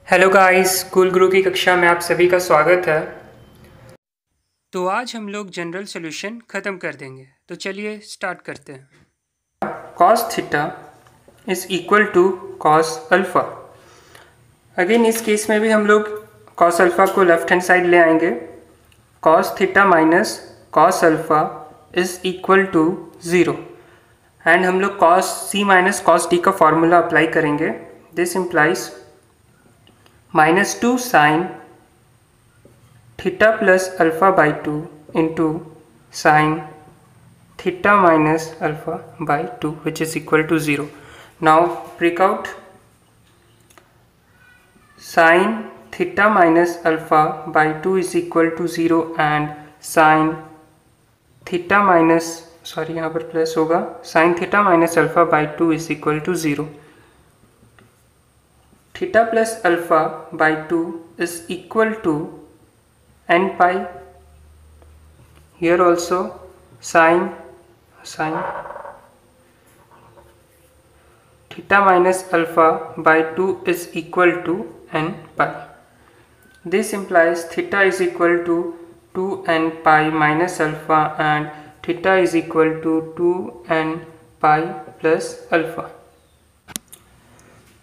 Hello guys, school गुरु की कक्षा में आप सभी का स्वागत है। तो आज हम लोग जनरल सॉल्यूशन ख़त्म कर देंगे, तो चलिए स्टार्ट करते हैं। cos theta is equal to cos alpha. Again इस केस में भी हम लोग cos अल्फ़ा को लेफ्ट हैंड साइड ले आएंगे। cos theta minus cos alpha is equal to 0 and हम लोग cos c minus cos d का फॉर्मूला अप्लाई करेंगे। This implies -2 sin theta plus alpha by 2 into sine theta minus alpha by 2 which is equal to 0। Now break out sign theta minus alpha by 2 is equal to 0 and sine theta minus यहाँ पर plus होगा, sine theta minus alpha by 2 is equal to 0। Theta plus alpha by 2 is equal to n pi. Here also sin theta minus alpha by 2 is equal to n pi. This implies theta is equal to 2n pi minus alpha and theta is equal to 2n pi plus alpha.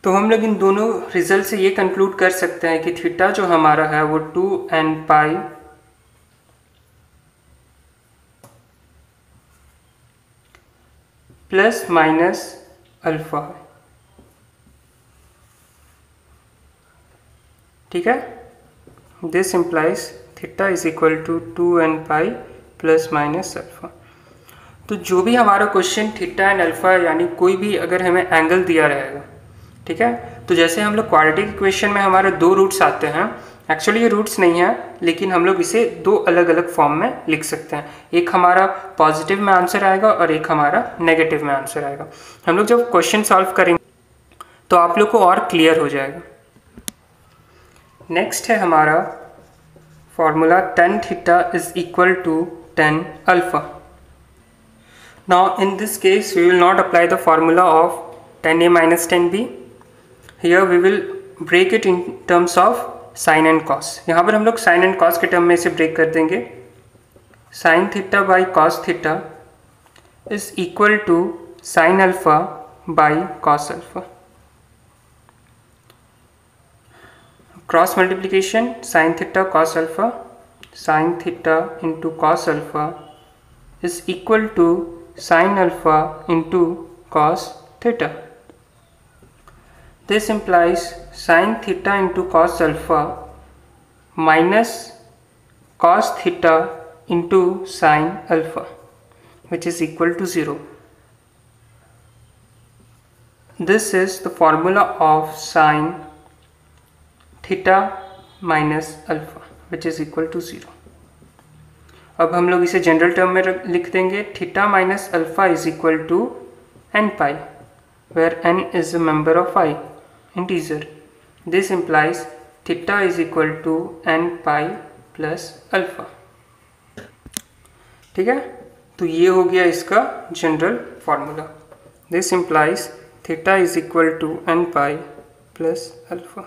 तो हम लोग इन दोनों result से ये conclude कर सकते हैं कि थीटा जो हमारा है वो 2n pi plus minus alpha, ठीक है। This implies theta is equal to 2n pi plus minus alpha. तो जो भी हमारा क्वेश्चन थीटा एंड अल्फा यानी कोई भी अगर हमें एंगल दिया रहेगा, ठीक है, तो जैसे हम लोग क्वाड्रेटिक इक्वेशन में हमारे दो रूट्स आते हैं, एक्चुअली ये रूट्स नहीं है लेकिन हम लोग इसे दो अलग अलग फॉर्म में लिख सकते हैं। एक हमारा पॉजिटिव में आंसर आएगा और एक हमारा नेगेटिव में आंसर आएगा। हम लोग जब क्वेश्चन सॉल्व करेंगे तो आप लोग को और क्लियर हो जाएगा। नेक्स्ट है हमारा formula tan theta is equal to tan alpha. Now in this case we will not apply the formula of tan a minus tan b. Here we will break it in terms of sin and cos. यहाँ पर हम लोग sin and cos के term में इसे break कर देंगे। sin theta by cos theta is equal to sin alpha by cos alpha. Cross multiplication sin theta cos alpha, sin theta into cos alpha is equal to sin alpha into cos theta. This implies sin theta into cos alpha minus cos theta into sin alpha, which is equal to 0. This is the formula of sin theta minus alpha, which is equal to 0. अब हम लोग इसे general term में लिख देंगे। Theta minus alpha is equal to n pi, where n is a member of I. Integer. This implies theta is equal to n pi plus alpha. ठीक है, तो ये हो गया इसका general formula. This implies theta is equal to n pi plus alpha.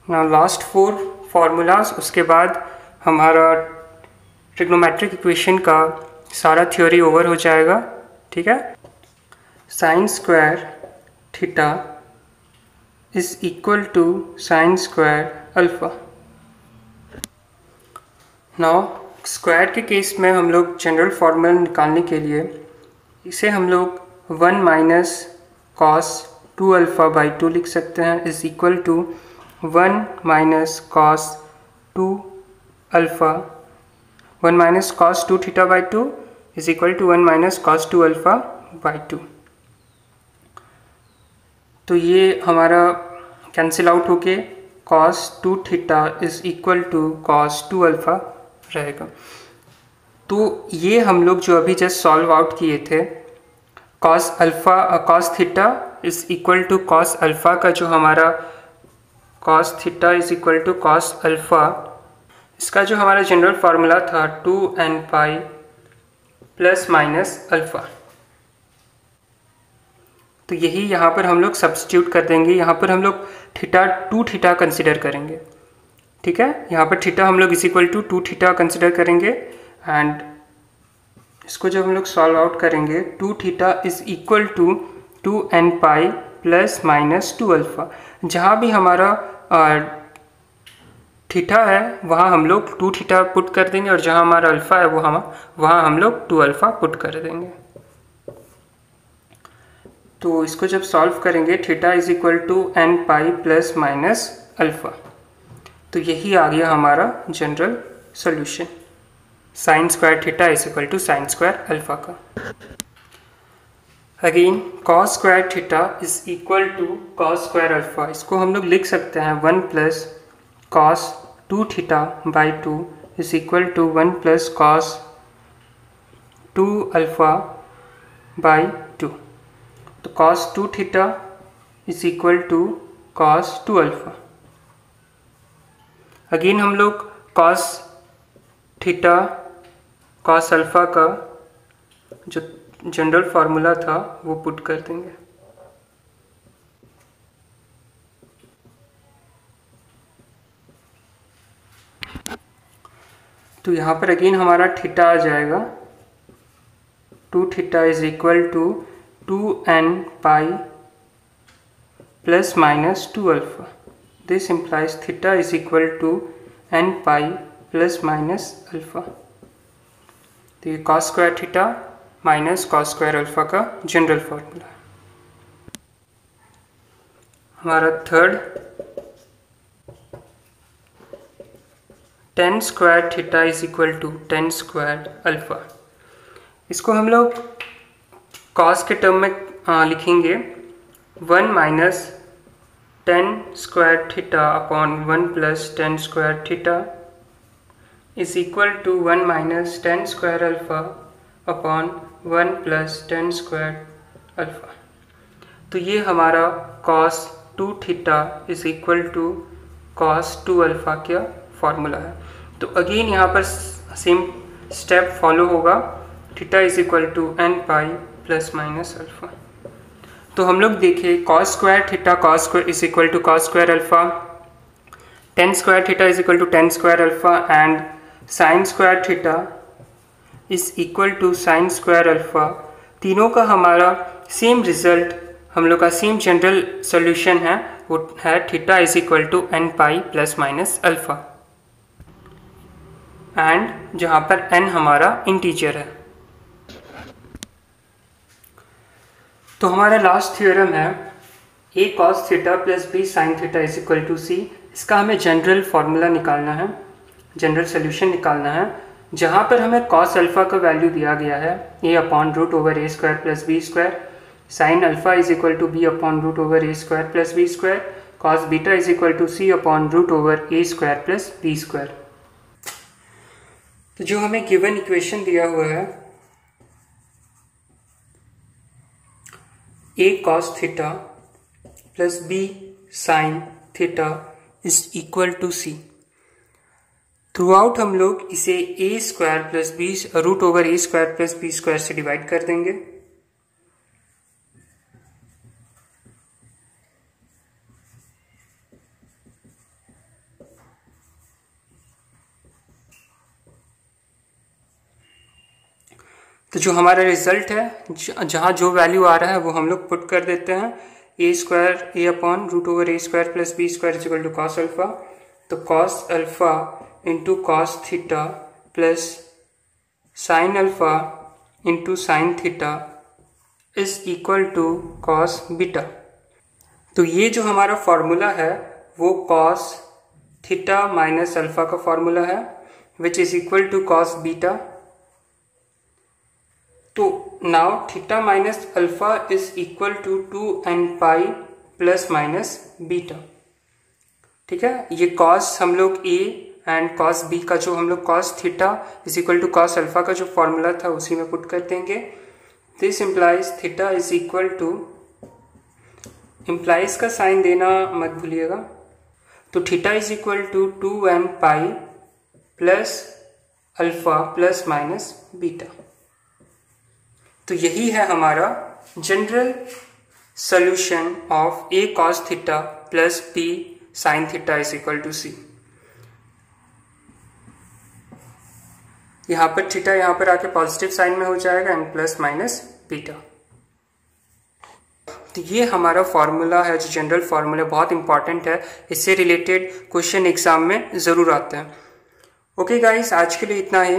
Now last 4 formulas, उसके बाद हमारा ट्रिग्नोमेट्रिक इक्वेशन का सारा थ्योरी ओवर हो जाएगा, ठीक है। Sine square theta is equal to sine square alpha. Now square के केस में हम लोग जनरल फॉर्मूला निकालने के लिए इसे हम लोग 1 माइनस कॉस 2 अल्फ़ा बाई 2 लिख सकते हैं, is equal to 1 minus cos 2 alpha, 1 minus cos 2 theta by 2 is equal to 1 minus cos 2 alpha by 2। तो ये हमारा कैंसिल आउट होके cos 2 theta is equal to cos 2 alpha रहेगा। तो ये हम लोग जो अभी जस्ट सॉल्व आउट किए थे, cos theta is equal to cos alpha का जो हमारा cos theta is equal to cos alpha, इसका जो हमारा जनरल फार्मूला था 2n pi plus minus alpha. तो यही यहाँ पर हम लोग सब्स्टिट्यूट कर देंगे। यहाँ पर हम लोग थीटा 2 थीटा कंसिडर करेंगे, ठीक है। यहाँ पर थीटा हम लोग is equal to 2 theta consider करेंगे एंड इसको जब हम लोग सॉल्व आउट करेंगे 2 theta is equal to 2n pi plus minus 2 alpha. जहाँ भी हमारा थीटा है वहाँ हम लोग 2 थीटा पुट कर देंगे और जहाँ हमारा अल्फ़ा है वहाँ हम लोग 2 अल्फ़ा पुट कर देंगे। तो इसको जब सॉल्व करेंगे theta is equal to n pi plus minus alpha. तो यही आ गया हमारा general solution, sine square theta is equal to sine square alpha का। Again cos square theta is equal to cos square alpha. इसको हम लोग लिख सकते हैं 1 plus cos 2 theta by 2 is equal to 1 plus cos 2 alpha by 2। तो cos 2 theta is equal to cos 2 alpha. Again हम लोग cos थीटा cos अल्फ़ा का जो जनरल फार्मूला था वो पुट कर देंगे। तो यहाँ पर अगेन हमारा थीटा आ जाएगा 2 theta is equal to 2n pi plus minus 2 alpha. This implies theta is equal to n pi plus minus alpha. तो ये cos square theta minus cos square alpha का जनरल फार्मूला है। हमारा third tan square theta is equal to tan square alpha. इसको हम लोग cos के term में लिखेंगे 1 minus tan square theta upon 1 plus tan square theta is equal to 1 minus tan square alpha upon 1 plus tan square alpha. तो ये हमारा cos 2 theta is equal to cos 2 alpha का फॉर्मूला है। तो again यहाँ पर सेम स्टेप फॉलो होगा, theta is equal to n pi plus minus alpha. तो हम लोग देखिए cos square theta cos square is equal to cos square alpha, tan square theta is equal to tan square alpha and sin square theta is equal to sin square alpha. तीनों का हमारा same result, हम लोग का same general solution है, वो है theta is equal to n pi plus minus alpha and जहाँ पर n हमारा इंटीजर है। तो हमारा लास्ट थ्योरम है a cos theta plus b sin theta is equal to c। इसका हमें जनरल फार्मूला निकालना है, जनरल सोल्यूशन निकालना है, जहाँ पर हमें cos अल्फ़ा का वैल्यू दिया गया है a upon root over a square plus b square, sine alpha is equal to b upon root over a square plus b square, cos beta is equal to c upon root over a square plus b square. तो जो हमें given equation दिया हुआ है a cos theta plus b sin theta is equal to c। Throughout हम लोग इसे a square plus B root over a square plus b square से डिवाइड कर देंगे। तो जो हमारा रिजल्ट है, जहाँ जो वैल्यू आ रहा है वो हम लोग पुट कर देते हैं, a square a upon root over a square plus b square is equal to cos alpha. तो cos alpha into cos theta plus sine alpha into sine theta is equal to cos beta. तो ये जो हमारा formula है वो cos theta minus alpha का formula है which is equal to cos beta. तो now theta minus alpha is equal to 2n pi plus minus beta. ठीक है, ये कॉस हम लोग a एंड कॉस b का जो हम लोग cos theta is equal to cos alpha का जो फॉर्मूला था उसी में पुट कर देंगे। This implies theta is equal to, implies का साइन देना मत भूलिएगा, तो theta is equal to 2n pi plus alpha plus minus beta. तो यही है हमारा general solution of a cos theta plus b sin theta is equal to c। यहाँ पर थीटा यहाँ पर आके पॉजिटिव साइन में हो जाएगा एंड प्लस माइनस बीटा। तो ये हमारा फॉर्मूला है जो जनरल फॉर्मूला बहुत इंपॉर्टेंट है, इससे रिलेटेड क्वेश्चन एग्जाम में ज़रूर आते हैं। ओके गाइस, आज के लिए इतना ही।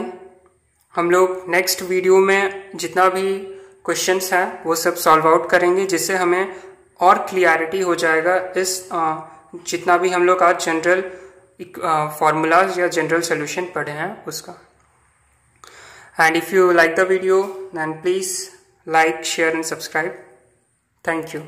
हम लोग नेक्स्ट वीडियो में जितना भी क्वेश्चंस हैं वो सब सॉल्व आउट करेंगे, जिससे हमें और क्लियरिटी हो जाएगा इस जितना भी हम लोग आज जनरल फार्मूलाज या जनरल सॉल्यूशन पढ़े हैं उसका। And if you like the video then please like, share and subscribe. Thank you.